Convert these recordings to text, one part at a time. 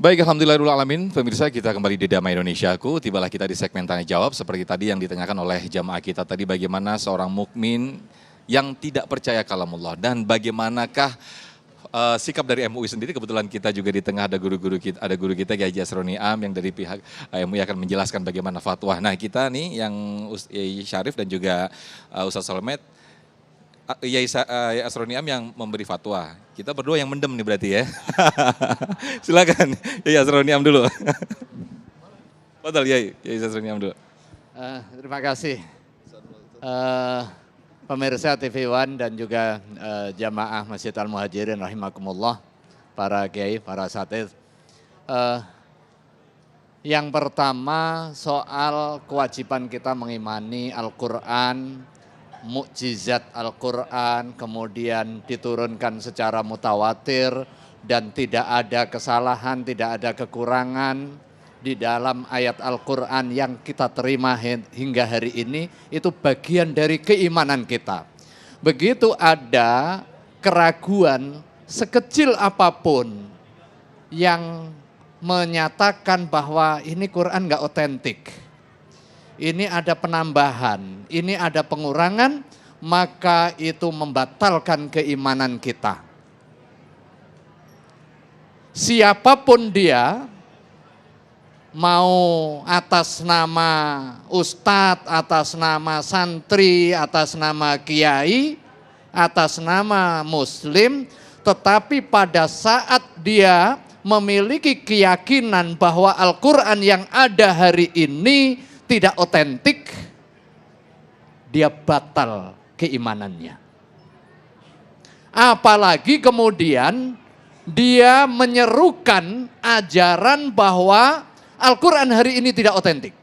Baik, alhamdulillahirrahmanirrahim. Pemirsa, kita kembali di Damai Indonesiaku. Tibalah kita di segmen tanya jawab seperti tadi yang ditanyakan oleh jamaah kita tadi, bagaimana seorang mukmin yang tidak percaya kalamullah dan bagaimanakah sikap dari MUI sendiri. Kebetulan kita juga di tengah ada guru kita Kiai Asroni Am yang dari pihak MUI akan menjelaskan bagaimana fatwa. Nah, kita nih yang Yai Syarif dan juga Ustaz Solmed, Yai Asroni Am yang memberi fatwa. Kita berdua yang mendem nih berarti ya. Silakan Yai Asroni Am dulu. Betul Yai Asroni Am dulu. Terima kasih pemirsa TV One dan juga jamaah Masjid Al-Muhajirin rahimakumullah, para kiai, para asatidz. Yang pertama soal kewajiban kita mengimani Al-Quran, mukjizat Al-Quran, kemudian diturunkan secara mutawatir dan tidak ada kesalahan, tidak ada kekurangan di dalam ayat Al-Quran yang kita terima hingga hari ini, itu bagian dari keimanan kita. Begitu ada keraguan sekecil apapun yang menyatakan bahwa ini Quran nggak otentik, ini ada penambahan, ini ada pengurangan, maka itu membatalkan keimanan kita. Siapapun dia, mau atas nama ustadz, atas nama santri, atas nama kiai, atas nama muslim, tetapi pada saat dia memiliki keyakinan bahwa Al-Quran yang ada hari ini tidak otentik, dia batal keimanannya. Apalagi kemudian dia menyerukan ajaran bahwa Al-Quran hari ini tidak otentik.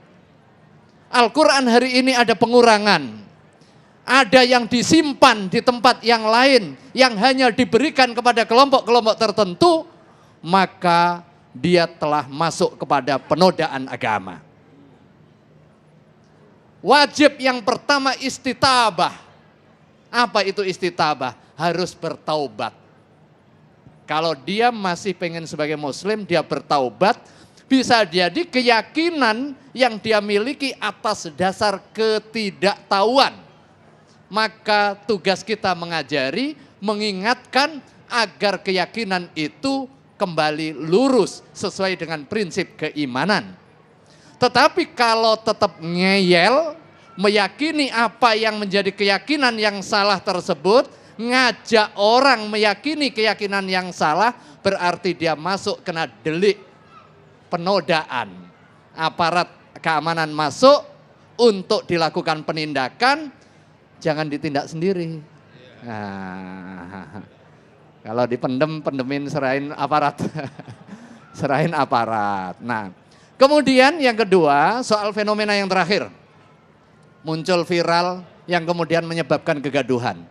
Al-Quran hari ini ada pengurangan. Ada yang disimpan di tempat yang lain, yang hanya diberikan kepada kelompok-kelompok tertentu, maka dia telah masuk kepada penodaan agama. Wajib yang pertama istitabah. Apa itu istitabah? Harus bertaubat. Kalau dia masih pengen sebagai muslim, dia bertaubat. Bisa jadi keyakinan yang dia miliki atas dasar ketidaktahuan. Maka tugas kita mengajari, mengingatkan agar keyakinan itu kembali lurus sesuai dengan prinsip keimanan. Tetapi kalau tetap ngeyel, meyakini apa yang menjadi keyakinan yang salah tersebut, ngajak orang meyakini keyakinan yang salah, berarti dia masuk kena delik penodaan. Aparat keamanan masuk untuk dilakukan penindakan, jangan ditindak sendiri. Nah, kalau pendemin serahin aparat. Serahin aparat. Nah, kemudian yang kedua soal fenomena yang terakhir. Muncul viral yang kemudian menyebabkan kegaduhan.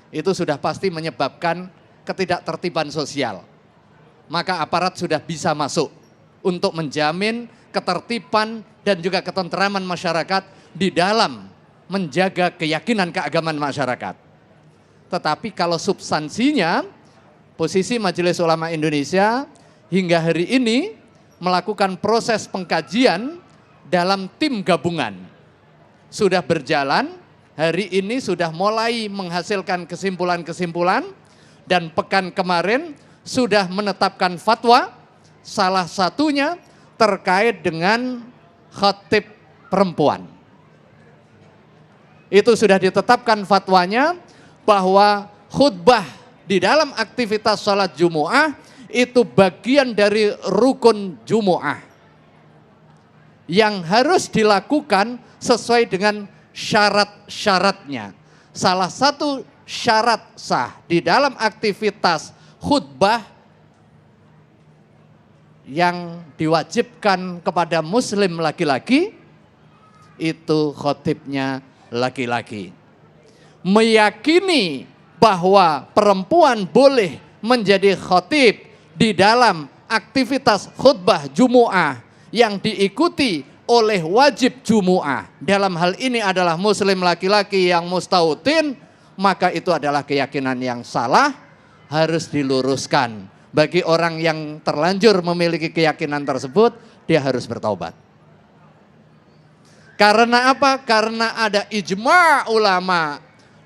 Itu sudah pasti menyebabkan ketidaktertiban sosial. Maka aparat sudah bisa masuk untuk menjamin ketertiban dan juga ketentraman masyarakat di dalam menjaga keyakinan keagamaan masyarakat. Tetapi kalau substansinya, posisi Majelis Ulama Indonesia hingga hari ini melakukan proses pengkajian dalam tim gabungan. Sudah berjalan, hari ini sudah mulai menghasilkan kesimpulan-kesimpulan, dan pekan kemarin sudah menetapkan fatwa. Salah satunya terkait dengan khatib perempuan. Itu sudah ditetapkan fatwanya bahwa khutbah di dalam aktivitas sholat Jumu'ah itu bagian dari rukun Jumu'ah yang harus dilakukan sesuai dengan syarat-syaratnya. Salah satu syarat sah di dalam aktivitas khutbah yang diwajibkan kepada muslim laki-laki, itu khotibnya laki-laki. Meyakini bahwa perempuan boleh menjadi khotib di dalam aktivitas khutbah Jumu'ah yang diikuti oleh wajib Jumu'ah. Dalam hal ini adalah muslim laki-laki yang mustautin, maka itu adalah keyakinan yang salah, harus diluruskan. Bagi orang yang terlanjur memiliki keyakinan tersebut, dia harus bertaubat. Karena apa? Karena ada ijma' ulama.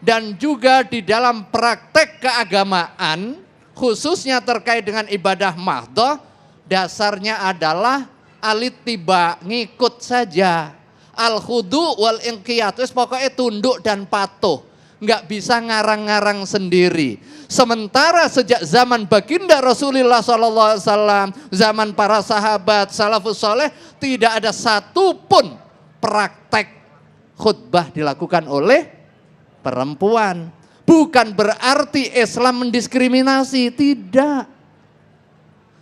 Dan juga di dalam praktek keagamaan, khususnya terkait dengan ibadah mahdhah, dasarnya adalah alittiba, ngikut saja. Al-khudu wal inqiyat, pokoknya tunduk dan patuh. Nggak bisa ngarang-ngarang sendiri. Sementara sejak zaman baginda Rasulullah SAW, zaman para sahabat, salafus soleh, tidak ada satupun praktek khutbah dilakukan oleh perempuan. Bukan berarti Islam mendiskriminasi, tidak.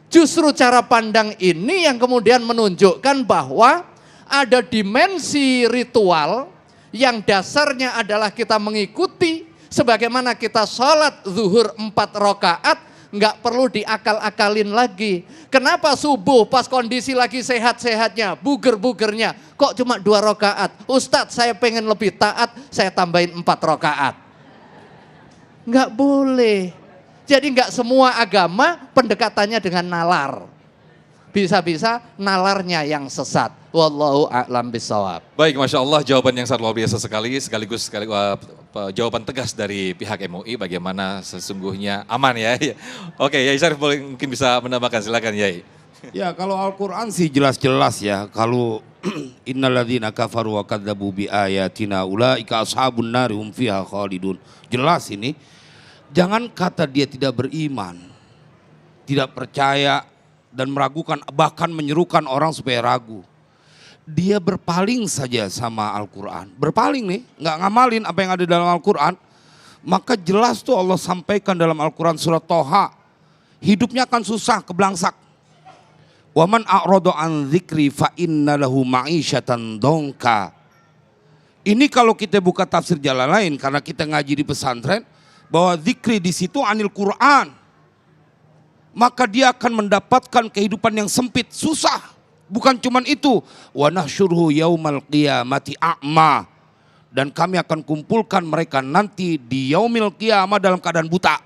Justru cara pandang ini yang kemudian menunjukkan bahwa ada dimensi ritual yang dasarnya adalah kita mengikuti sebagaimana kita sholat zuhur 4 rakaat, nggak perlu diakal-akalin lagi. Kenapa subuh pas kondisi lagi sehat-sehatnya, buger-bugernya, kok cuma 2 rakaat? Ustadz, saya pengen lebih taat, saya tambahin 4 rakaat. Nggak boleh. Jadi nggak semua agama pendekatannya dengan nalar. Bisa-bisa nalarnya yang sesat. Wallahu a'lam bishawab. Baik, Masya Allah, jawaban yang sangat luar biasa sekaligus jawaban tegas dari pihak MUI bagaimana sesungguhnya aman ya. Oke, Yai Syarif mungkin bisa menambahkan, silakan Yai. Ya, kalau Al-Quran sih jelas-jelas ya. Kalau innalladzina kafaru wa kadzabu bi ayatina ulaika ashabun nari hum fiha khalidun. Jelas ini. Jangan kata dia tidak beriman, tidak percaya dan meragukan, bahkan menyerukan orang supaya ragu. Dia berpaling saja sama Al-Quran. Berpaling nih, nggak ngamalin apa yang ada dalam Al-Quran. Maka jelas tuh Allah sampaikan dalam Al-Quran surat Toha. Hidupnya akan susah, keblangsak. Wa man a'rada an dzikri fa inna lahu ma'isyatan dongka. Ini kalau kita buka tafsir jalan lain, karena kita ngaji di pesantren, bahwa zikri di situ anil Quran. Maka dia akan mendapatkan kehidupan yang sempit, susah. Bukan cuman itu, wa nahsyurhu yaumal qiyamati a'ma, dan kami akan kumpulkan mereka nanti di yaumil qiyamah dalam keadaan buta.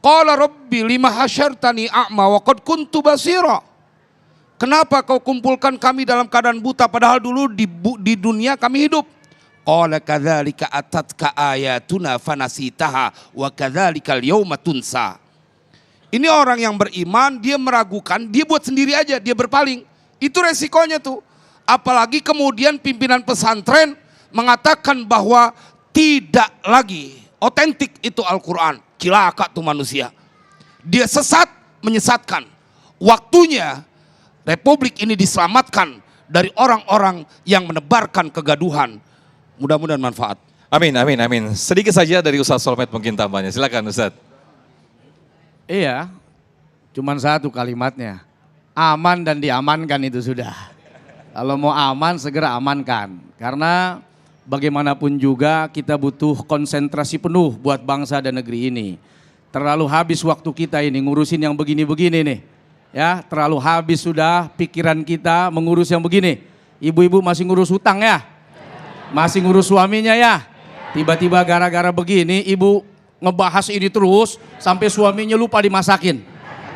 Qala rabbi lima hasyartani a'ma wa qad kuntu basira. Kenapa kau kumpulkan kami dalam keadaan buta padahal dulu di dunia kami hidup? Qala kadzalika atatka ayatuna fanasitaha wa kadzalikal yauma tunsa. Ini orang yang beriman, dia meragukan, dia buat sendiri aja, dia berpaling. Itu resikonya tuh. Apalagi kemudian pimpinan pesantren mengatakan bahwa tidak lagi otentik itu Al-Quran. Cilaka tuh manusia. Dia sesat, menyesatkan. Waktunya Republik ini diselamatkan dari orang-orang yang menebarkan kegaduhan. Mudah-mudahan manfaat. Amin, amin, amin. Sedikit saja dari Ustaz Solmed mungkin tambahnya. Silakan Ustaz. Iya, cuman satu kalimatnya. Aman dan diamankan itu sudah. Kalau mau aman segera amankan. Karena bagaimanapun juga kita butuh konsentrasi penuh buat bangsa dan negeri ini. Terlalu habis waktu kita ini ngurusin yang begini-begini nih. Ya, terlalu habis sudah pikiran kita mengurus yang begini. Ibu-ibu masih ngurus hutang ya? Masih ngurus suaminya ya? Tiba-tiba gara-gara begini ibu ngebahas ini terus sampai suaminya lupa dimasakin.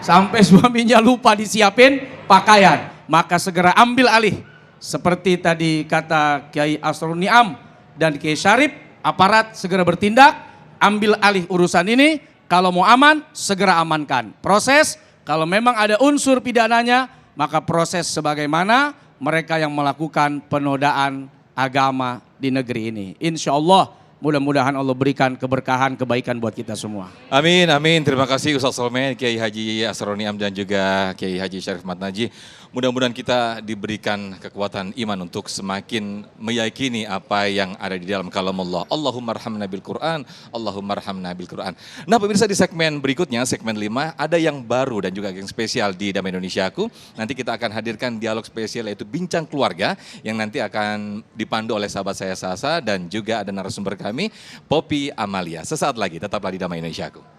Sampai suaminya lupa disiapin pakaian. Maka segera ambil alih. Seperti tadi kata Kiai Asrul Niam dan Kiai Syarif, aparat segera bertindak, ambil alih urusan ini. Kalau mau aman, segera amankan. Proses, kalau memang ada unsur pidananya, maka proses sebagaimana mereka yang melakukan penodaan agama di negeri ini. Insya Allah mudah-mudahan Allah berikan keberkahan, kebaikan buat kita semua. Amin, amin. Terima kasih Ustaz Solmed, Kiai Haji Asroniam dan juga Kiai Haji Syarif Matnaji. Mudah-mudahan kita diberikan kekuatan iman untuk semakin meyakini apa yang ada di dalam kalam Allah. Allahumma arhamna bil Quran, Allahumma arhamna bil Quran. Nah pemirsa, di segmen berikutnya, segmen 5, ada yang baru dan juga yang spesial di Damai Indonesiaku. Nanti kita akan hadirkan dialog spesial yaitu Bincang Keluarga yang nanti akan dipandu oleh sahabat saya Sasa dan juga ada narasumber kami, Poppy Amalia. Sesaat lagi, tetaplah di Damai Indonesiaku.